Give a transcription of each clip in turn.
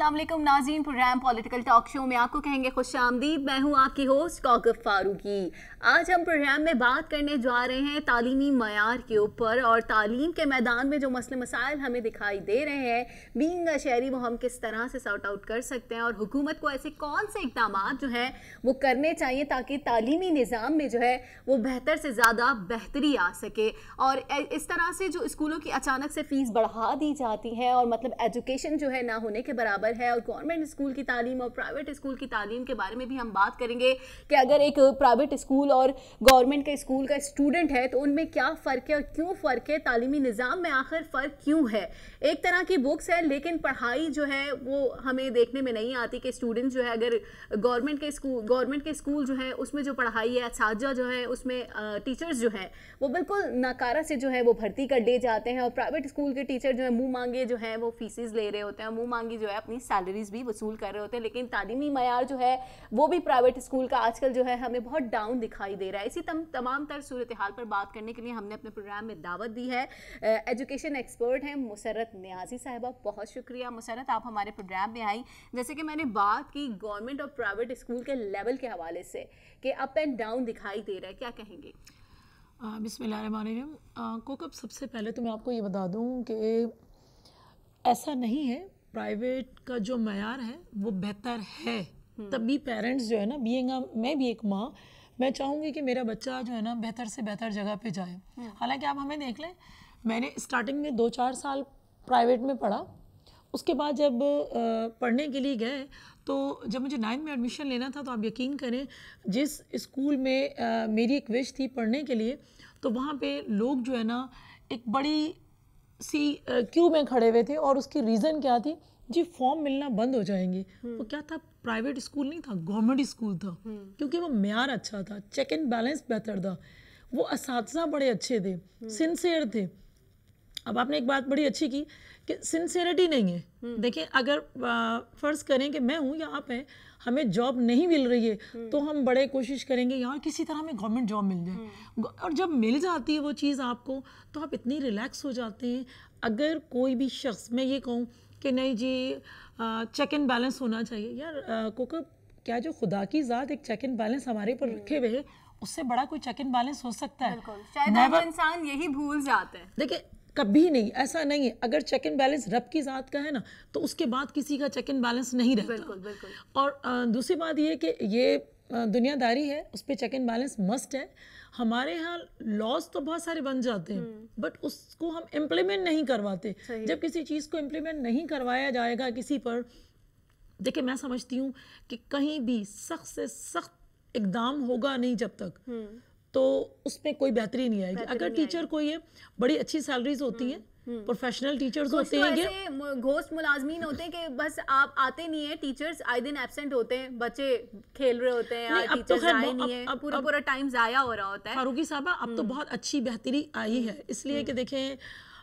अस्सलाम वालेकुम नाज़रीन, प्रोग्राम पॉलिटिकल टॉक शो में आपको कहेंगे खुशामदीद। मैं हूं आपकी होस्ट कौकब फारूकी। आज हम प्रोग्राम में बात करने जा रहे हैं तालीमी मयार के ऊपर और तालीम के मैदान में जो मसले मसाइल हमें दिखाई दे रहे हैं, बीइंग अ शहरी, वो हम किस तरह से सॉर्ट आउट कर सकते हैं और हुकूमत को ऐसे कौन से इक़दाम जो हैं वो करने चाहिए ताकि तालीमी निज़ाम में जो है वो बेहतर से ज़्यादा बेहतरी आ सके। और इस तरह से जो स्कूलों की अचानक से फ़ीस बढ़ा दी जाती है और मतलब एजुकेशन जो है ना होने के बराबर है, और गवर्नमेंट स्कूल की तालीम और प्राइवेट स्कूल की तालीम के बारे में भी हम बात करेंगे कि अगर एक प्राइवेट स्कूल और गवर्नमेंट के स्कूल का स्टूडेंट है तो उनमें क्या फ़र्क है और क्यों फ़र्क है, तालीमी निज़ाम में आखिर फ़र्क क्यों है। एक तरह की बुक्स है लेकिन पढ़ाई जो है वो हमें देखने में नहीं आती कि स्टूडेंट जो है अगर गवर्नमेंट के स्कूल जो है उसमें जो पढ़ाई है, असातिज़ा जो है उसमें टीचर्स जो हैं वो बिल्कुल नाकारा से जो है वो भर्ती कर लिए जाते हैं, और प्राइवेट स्कूल के टीचर जो है मुँह मांगे जो है वो फीसेस ले रहे होते हैं, मुँह मांगी जो है अपनी सैलरीज भी वसूल कर रहे होते हैं। लेकिन तालीमी मयार जो है वो भी प्राइवेट स्कूल का आजकल जो है हमें बहुत डाउन दिखाई दे रहा है। इसी तमाम तर सूरत हाल पर बात करने के लिए हमने अपने प्रोग्राम में दावत दी है एजुकेशन एक्सपर्ट हैं मुसर्रत नियाज़ी साहिबा। बहुत शुक्रिया मुसर्रत, आप हमारे प्रोग्राम में आई। जैसे कि मैंने बात की गवर्नमेंट और प्राइवेट स्कूल के लेवल के हवाले से कि अप एंड डाउन दिखाई दे रहा है, क्या कहेंगे? बिस्मिल्लाहिर्रहमानिर्रहीम। कोकब, सबसे पहले तो मैं आपको ये बता दूं कि ऐसा नहीं है, प्राइवेट का जो मयार है वो बेहतर है। तभी पेरेंट्स जो है ना, मैं भी एक माँ, मैं चाहूँगी कि मेरा बच्चा जो है ना बेहतर से बेहतर जगह पे जाए। हालांकि आप हमें देख लें, मैंने स्टार्टिंग में 2-4 साल प्राइवेट में पढ़ा। उसके बाद जब पढ़ने के लिए गए तो जब मुझे 9th में एडमिशन लेना था तो आप यकीन करें जिस स्कूल में मेरी एक विश थी पढ़ने के लिए, तो वहाँ पे लोग जो है ना एक बड़ी सी क्यू में खड़े हुए थे। और उसकी रीज़न क्या थी जी, फॉर्म मिलना बंद हो जाएंगे। वो क्या था, प्राइवेट स्कूल नहीं था, गवर्नमेंट स्कूल था, क्योंकि वो म्यार अच्छा था, चेक एंड बैलेंस बेहतर था, वो असातिज़ा बड़े अच्छे थे, सिंसियर थे। अब आपने एक बात बड़ी अच्छी की कि सिंसियरिटी नहीं है। देखिए, अगर फ़र्ज़ करें कि मैं हूँ या आप हैं, हमें जॉब नहीं मिल रही है तो हम बड़े कोशिश करेंगे यार किसी तरह हमें गवर्नमेंट जॉब मिल जाए, और जब मिल जाती है वो चीज़ आपको तो आप इतनी रिलैक्स हो जाते हैं। अगर कोई भी शख्स, मैं ये कहूँ कि नहीं जी चेक एंड बैलेंस होना चाहिए, यार कोकब, क्या जो खुदा की ज़ात एक चेक एंड बैलेंस हमारे ऊपर रखे हुए है, उससे बड़ा कोई चेक एंड बैलेंस हो सकता है? शायद इंसान यही भूल जाते हैं। देखिए, कभी नहीं, ऐसा नहीं है। अगर चेक एंड बैलेंस रब की ज़ात का है ना तो उसके बाद किसी का चेक एंड बैलेंस नहीं रहता। बिल्कुल बिल्कुल। और दूसरी बात ये कि ये दुनियादारी है, उस पर चेक एंड बैलेंस मस्ट है। हमारे यहाँ लॉज तो बहुत सारे बन जाते हैं बट उसको हम इम्प्लीमेंट नहीं करवाते। जब किसी चीज़ को इम्प्लीमेंट नहीं करवाया जाएगा किसी पर, देखिए मैं समझती हूँ कि कहीं भी सख्त से सख्त इक़दाम होगा नहीं जब तक, तो उसमें कोई बेहतरी नहीं आएगी। अगर टीचर कोई है, बड़ी अच्छी सैलरीज होती हैं, प्रोफेशनल टीचर्स होते हैं, ऐसे घोस्ट मुलाजमीन होते हैं कि बस आप आते नहीं है, टीचर्स आए दिन एब्सेंट होते हैं, बच्चे खेल रहे होते हैं, अब तो आए नहीं है, पूरा टाइम जाया हो रहा होता है। फारूकी साहबा, अब तो बहुत अच्छी बेहतरी आई है, इसलिए कि देखें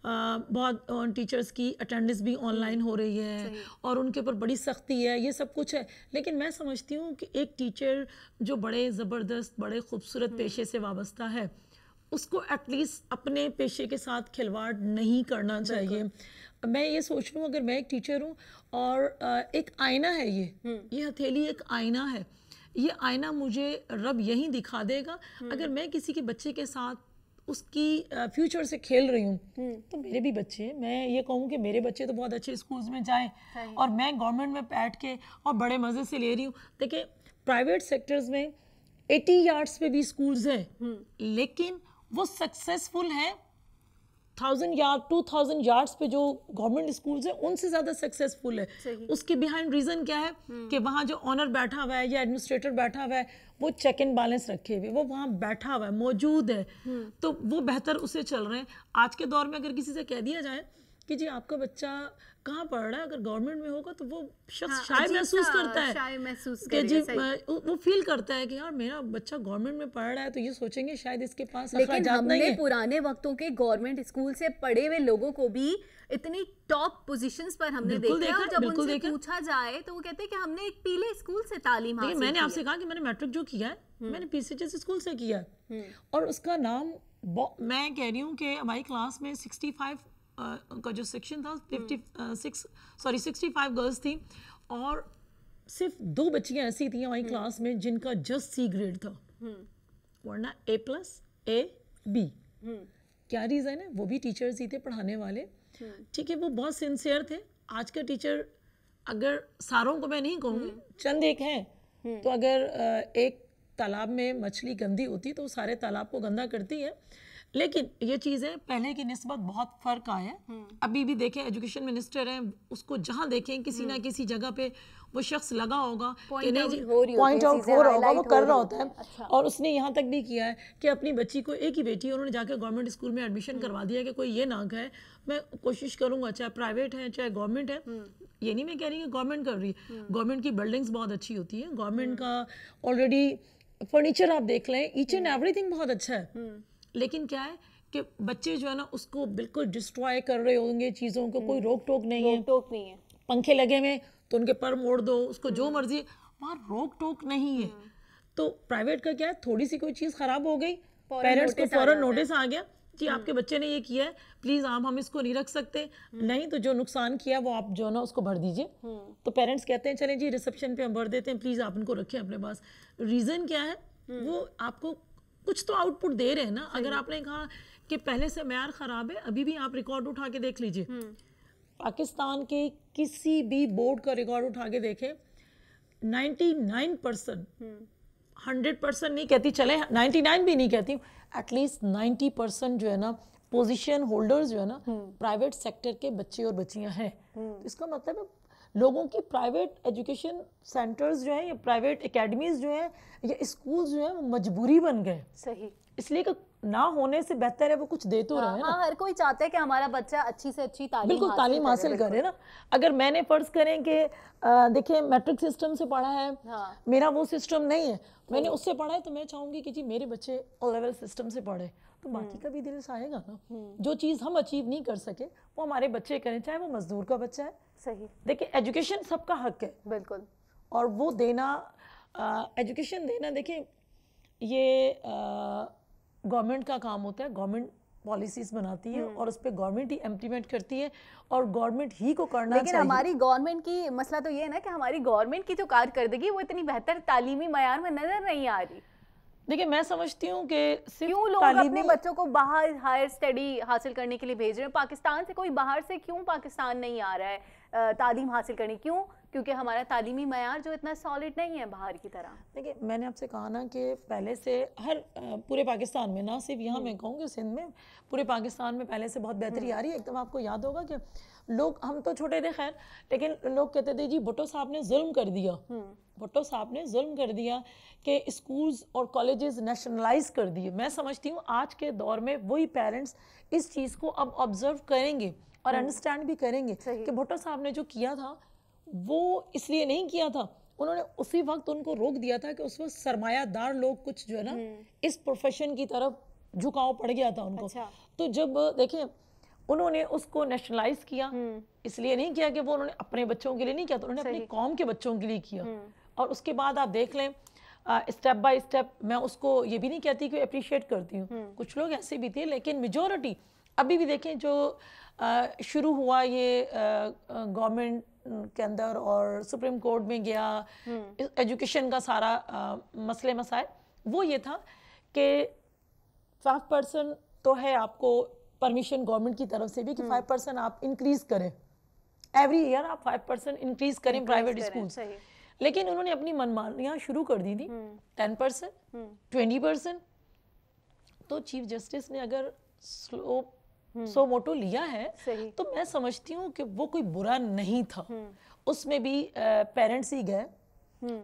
बहुत टीचर्स की अटेंडेंस भी ऑनलाइन हो रही है और उनके ऊपर बड़ी सख्ती है, ये सब कुछ है। लेकिन मैं समझती हूँ कि एक टीचर जो बड़े ज़बरदस्त, बड़े खूबसूरत पेशे से वाबस्ता है, उसको एटलीस्ट अपने पेशे के साथ खिलवाड़ नहीं करना चाहिए। मैं ये सोच रही हूँ, अगर मैं एक टीचर हूँ और एक आईना है, ये हथेली एक आईना है, ये आईना मुझे रब यहीं दिखा देगा। अगर मैं किसी के बच्चे के साथ उसकी फ्यूचर से खेल रही हूँ तो मेरे भी बच्चे, मैं ये कहूँ कि मेरे बच्चे तो बहुत अच्छे स्कूल्स में जाएं और मैं गवर्नमेंट में बैठ के और बड़े मज़े से ले रही हूँ। देखिए, प्राइवेट सेक्टर्स में 80 यार्ड्स पे भी स्कूल्स हैं, लेकिन वो सक्सेसफुल हैं 1000 यार्ड 2000 यार्ड्स पे जो गवर्नमेंट स्कूल्स हैं उनसे ज़्यादा सक्सेसफुल है। उसके बिहाइंड रीज़न क्या है कि वहाँ जो ऑनर बैठा हुआ है या एडमिनिस्ट्रेटर बैठा हुआ है, वो चेक एंड बैलेंस रखे हुए, वो वहाँ बैठा हुआ है, मौजूद है, तो वो बेहतर उससे चल रहे हैं। आज के दौर में अगर किसी से कह दिया जाए कि जी आपका बच्चा कहाँ पढ़ रहा है, अगर गवर्नमेंट में होगा तो वो शख्स शायद महसूस करता है कि जी वो फील करता है कि यार मेरा बच्चा गवर्नमेंट में पढ़ रहा है, तो ये सोचेंगे शायद इसके पास अखराजात नहीं है। पुराने वक्तों के गवर्नमेंट स्कूल से पढ़े हुए लोगों को भी इतनी टॉप पोजीशंस पर हमने देखा, और जब उनसे पूछा जाए तो वो कहते हैं कि हमने एक पीले स्कूल से तालीम हासिल की है। मैंने आपसे कहा कि मैंने मैट्रिक जो किया है मैंने पीसीएचएस स्कूल से किया है, और उसका नाम, मैं कह रही हूँ कि हमारी क्लास में 65 का जो सेक्शन था 65 गर्ल्स थी और सिर्फ 2 बच्चियां ऐसी थी हमारी क्लास में जिनका जस्ट C ग्रेड था, वरना A+, A, B। क्या रीज़न है? वो भी टीचर्स ही थे पढ़ाने वाले, ठीक है, वो बहुत सिंसियर थे। आज का टीचर, अगर सारों को मैं नहीं कहूँगी, चंद एक हैं, तो अगर एक तालाब में मछली गंदी होती तो सारे तालाब को गंदा करती है। लेकिन ये चीज़ें पहले की निस्बत बहुत फ़र्क आया है। अभी भी देखें, एजुकेशन मिनिस्टर हैं, उसको जहाँ देखें किसी ना किसी जगह पे वो शख्स लगा होगा कि नहीं जी, पॉइंट आउट हो रहा होगा, वो कर रहा होता है। अच्छा। और उसने यहाँ तक भी किया है कि अपनी बच्ची को, एक ही बेटी है, उन्होंने जाकर गवर्नमेंट स्कूल में एडमिशन करवा दिया कि कोई ये ना कहे, मैं कोशिश करूँगा, चाहे प्राइवेट है चाहे गवर्नमेंट है। ये नहीं मैं कह रही कि गवर्नमेंट कर रही है, गवर्नमेंट की बिल्डिंग्स बहुत अच्छी होती है, गवर्नमेंट का ऑलरेडी फर्नीचर आप देख लें, ईच एंड एवरीथिंग बहुत अच्छा है। लेकिन क्या है कि बच्चे जो है ना उसको बिल्कुल डिस्ट्रॉय कर रहे होंगे चीज़ों को, कोई रोक टोक नहीं है, पंखे लगे हुए तो उनके पर मोड़ दो, उसको जो मर्जी, वहाँ रोक टोक नहीं है। तो प्राइवेट का क्या है, थोड़ी सी कोई चीज़ खराब हो गई, पेरेंट्स को फौरन नोटिस आ गया कि आपके बच्चे ने ये किया है, प्लीज़ आप हम इसको नहीं रख सकते, नहीं तो जो नुकसान किया वो आप जो है ना उसको भर दीजिए। तो पेरेंट्स कहते हैं चलें जी रिसेप्शन पे हम भर देते हैं, प्लीज़ आप इनको रखें अपने पास। रीज़न क्या है, वो आपको कुछ तो आउटपुट दे रहे हैं ना। अगर आपने कहा कि पहले से मेयार ख़राब है, अभी भी आप रिकॉर्ड उठा के देख लीजिए, पाकिस्तान के किसी भी बोर्ड का रिकॉर्ड उठा के देखें, 99%, 100% नहीं कहती, चले 99 भी नहीं कहती, एटलीस्ट 90% जो है ना पोजीशन होल्डर्स जो है ना प्राइवेट सेक्टर के बच्चे और बच्चियां हैं। तो इसका मतलब है लोगों की प्राइवेट एजुकेशन सेंटर्स जो हैं या प्राइवेट एकेडमीज जो हैं या स्कूल्स जो हैं वो मजबूरी बन गए। सही, इसलिए कि ना होने से बेहतर है वो कुछ दे तो रहे हैं ना। हर कोई चाहता है कि हमारा बच्चा अच्छी से अच्छी तालीम, बिल्कुल तालीम हासिल करे ना। अगर मैंने फर्ज करें कि देखिए मैट्रिक सिस्टम से पढ़ा है, मेरा वो सिस्टम नहीं है, मैंने उससे पढ़ा है, तो मैं चाहूंगी कि जी मेरे बच्चे ओ लेवल सिस्टम से पढ़े, तो बाकी का भी दिल आएगा ना। जो चीज़ हम अचीव नहीं कर सके वो हमारे बच्चे करें, चाहे वो मजदूर का बच्चा है। सही, देखिए एजुकेशन सबका हक है, बिल्कुल, और वो देना, एजुकेशन देना, देखिए ये गवर्नमेंट का काम होता है, गवर्नमेंट पॉलिसीज बनाती है और उस पर गवर्नमेंट ही इम्प्लीमेंट करती है और गवर्नमेंट ही को करना चाहिए। लेकिन हमारी गवर्नमेंट की मसला तो ये है ना कि हमारी गवर्नमेंट की जो कारकर्दगी वो इतनी बेहतर तालीमी मयार में नजर नहीं आ रही। देखिए मैं समझती हूँ कि क्यों लोग अपने बच्चों को बाहर हायर स्टडी हासिल करने के लिए भेज रहे हैं, पाकिस्तान से कोई बाहर से क्यों पाकिस्तान नहीं आ रहा है तालीम हासिल करने, क्यों? क्योंकि हमारा तालीमी मयार जो इतना सॉलिड नहीं है बाहर की तरह। देखिए मैंने आपसे कहा ना कि पहले से हर पूरे पाकिस्तान में, ना सिर्फ यहाँ मैं कहूँगी सिंध में, पूरे पाकिस्तान में पहले से बहुत बेहतरी आ रही है। एकदम आपको याद होगा कि लोग, हम तो छोटे थे खैर, लेकिन लोग कहते थे जी भुट्टो साहब ने जुल्म कर दिया, भुट्टो साहब ने जुल्म कर दिया कि स्कूल्स और कॉलेजेस नेशनलाइज कर दिए। मैं समझती हूँ आज के दौर में वही पेरेंट्स इस चीज़ को अब ऑब्जर्व करेंगे और अंडरस्टैंड भी करेंगे कि भुट्टो साहब ने जो किया था वो इसलिए नहीं किया था, उन्होंने उसी वक्त उनको रोक दिया था कि उस वक्त सरमायादार लोग कुछ जो है ना इस प्रोफेशन की तरफ झुकाव पड़ गया था उनको। अच्छा। तो जब देखें उन्होंने उसको नेशनलाइज किया, इसलिए नहीं किया कि वो उन्होंने अपने बच्चों के लिए नहीं किया, तो उन्होंने अपनी कौम के बच्चों के लिए किया। और उसके बाद आप देख लें स्टेप बाय स्टेप, मैं उसको ये भी नहीं कहती कि अप्रिशिएट करती हूँ, कुछ लोग ऐसे भी थे, लेकिन मेजॉरिटी अभी भी देखें जो शुरू हुआ ये गवर्नमेंट के अंदर और सुप्रीम कोर्ट में गया एजुकेशन का सारा मसले मसाइल, वो ये था कि 5% तो है आपको परमिशन गवर्नमेंट की तरफ से भी कि 5% आप इंक्रीज करें, एवरी ईयर आप 5% इंक्रीज करें प्राइवेट स्कूल्स। लेकिन उन्होंने अपनी मनमानियाँ शुरू कर दी थी, 10%, 20%। तो चीफ जस्टिस ने अगर सो मोटो लिया है तो मैं समझती हूँ कि वो कोई बुरा नहीं था। उसमें भी पेरेंट्स ही गए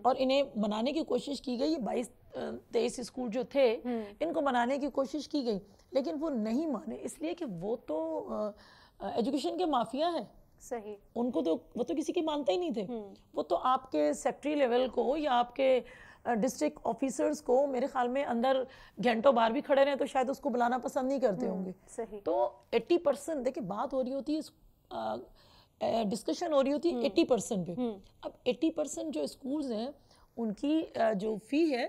और इन्हें मनाने की कोशिश की गई। 22-23 स्कूल जो थे इनको मनाने की कोशिश की गई, लेकिन वो नहीं माने, इसलिए कि वो तो एजुकेशन के माफिया हैं। सही, उनको तो वो तो किसी की मानते ही नहीं थे। वो तो आपके सेक्रेटरी लेवल को या आपके डिस्ट्रिक्ट ऑफिसर्स को मेरे ख्याल में अंदर घंटों बाहर भी खड़े रहे तो शायद उसको बुलाना पसंद नहीं करते होंगे। सही। तो 80%, देखिए बात हो रही होती है, डिस्कशन हो रही होती है 80% पे। अब 80% जो स्कूल्स हैं उनकी जो फी है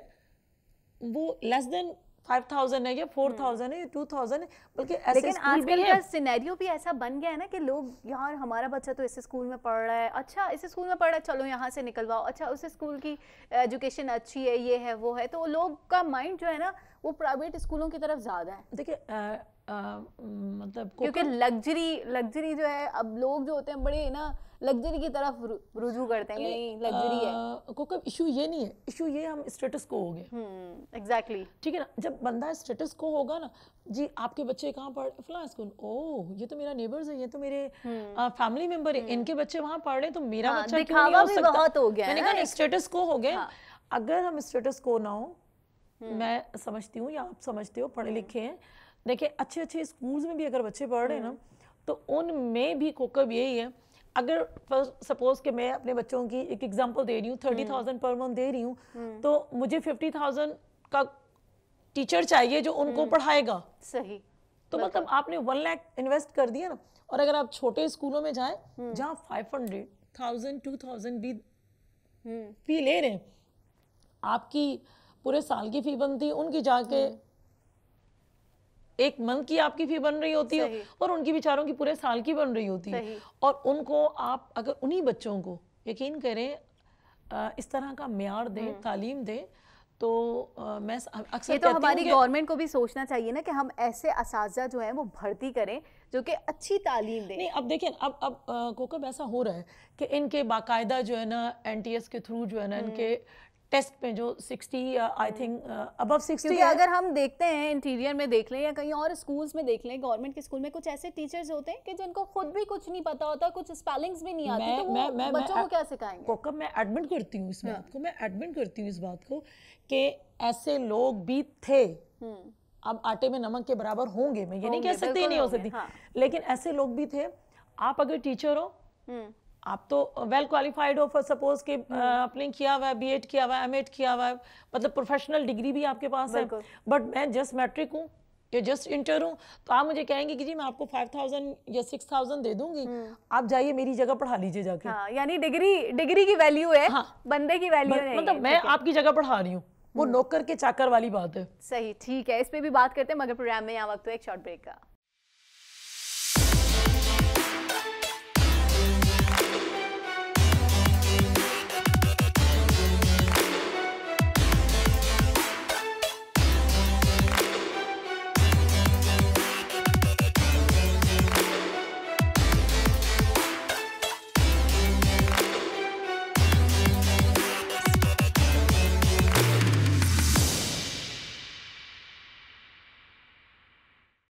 वो लेस देन 5000 है या 4000 है या 2000 है, बल्कि ऐसे लेकिन स्कूल भी आजकल हैं। का सिनेरियो भी ऐसा बन गया है ना कि लोग, यार हमारा बच्चा तो इस स्कूल में पढ़ रहा है, अच्छा इस स्कूल में पढ़ रहा है, चलो यहाँ से निकलवाओ, अच्छा उस स्कूल की एजुकेशन अच्छी है, ये है वो है, तो लोग का माइंड जो है ना वो प्राइवेट स्कूलों की तरफ ज्यादा है। देखिए मतलब क्योंकि लग्जरी जो है, अब लोग जो होते हैं बड़े ना लग्जरी की तरफ रुजू करते हैं, नहीं लग्जरी है। कोकब इशू ये नहीं है, इशू ये हम स्टेटस को हो गए। एग्जैक्टली। ठीक है ना, जब बंदा स्टेटस को होगा ना, जी आपके बच्चे कहाँ पढ़, फलां स्कूल, ओह ये तो मेरा नेबर्स है, ये तो मेरे फैमिली मेंबर है, इनके बच्चे वहाँ पढ़ रहे हैं, तो मेरा बच्चा क्यों नहीं हो सकता। बहुत हो गया मैंने ना कहा स्टेटस को हो गए। हाँ। अगर हम स्टेटस को ना हो, मैं समझती हूँ या आप समझते हो, पढ़े लिखे हैं, देखिए अच्छे अच्छे स्कूल्स में भी अगर बच्चे पढ़ रहे हैं ना, तो उनमें भी कोकब यही है, अगर सपोज कि मैं अपने बच्चों की एक एग्जांपल दे रही हूँ, 30,000 पर मंथ दे रही हूँ, तो मुझे 50,000 का टीचर चाहिए जो उनको पढ़ाएगा। सही। तो मतलब आपने 1 लाख इन्वेस्ट कर दिया ना, और अगर आप छोटे स्कूलों में जाएं जहाँ 500,000 2,000 भी ले रहे हैं, आपकी पूरे साल की फी बनती है, उनकी जाके एक मंथ की आपकी फी बन रही होती है, और उनकी बेचारों की पूरे साल की बन रही होती है। और उनको आप अगर उन्हीं बच्चों को यकीन करें इस तरह का म्यार दें, तालीम दें, तो मैं अक्सर ये तो हमारी गवर्नमेंट को भी सोचना चाहिए ना कि हम ऐसे असातिज़ा जो हैं वो भर्ती करें जो कि अच्छी तालीम दें। नहीं, अब देखिए अब कोकब ऐसा हो रहा है कि इनके बाकायदा जो है ना NTS के थ्रू जो है ना इनके टेस्ट में जो 60 आई थिंक अबव 60 क्योंकि अगर हम देखते हैं इंटीरियर में देख लें या कहीं और स्कूल्स में देख लें, गवर्नमेंट के स्कूल में कुछ ऐसे टीचर्स होते हैं कि जिनको खुद भी कुछ नहीं पता होता, कुछ स्पेलिंग्स भी नहीं आती, तो वो बच्चों को क्या सिखाएंगे। कोकब मैं एडमिट करती हूँ इस बात को, मैं एडमिट करती हूँ इस बात को कि ऐसे लोग भी थे। अब आटे में नमक के बराबर होंगे, मैं ये नहीं कह सकती नहीं हो सकती, लेकिन ऐसे लोग भी थे। आप अगर टीचर हो, आप तो वेल क्वालिफाइड हो, फॉर सपोज के आपने किया हुआ है, B.Ed किया हुआ है, M.Ed किया हुआ है, मतलब प्रोफेशनल डिग्री भी आपके पास है, बट मैं जस्ट मैट्रिक हूँ या जस्ट इंटर हूँ, तो आप मुझे कहेंगे कि जी मैं आपको 5,000 या 6,000 दे दूंगी, आप जाइए मेरी जगह पढ़ा लीजिए जाके। हाँ, यानी डिग्री की वैल्यू है, हाँ, बंदे की वैल्यू नहीं। मतलब मैं आपकी जगह पढ़ा रही हूँ, वो नौकर के चाकर वाली बात है। सही, ठीक है, इस पे भी बात करते हैं, मगर प्रोग्राम में यहाँ वक्त है एक शॉर्ट ब्रेक का।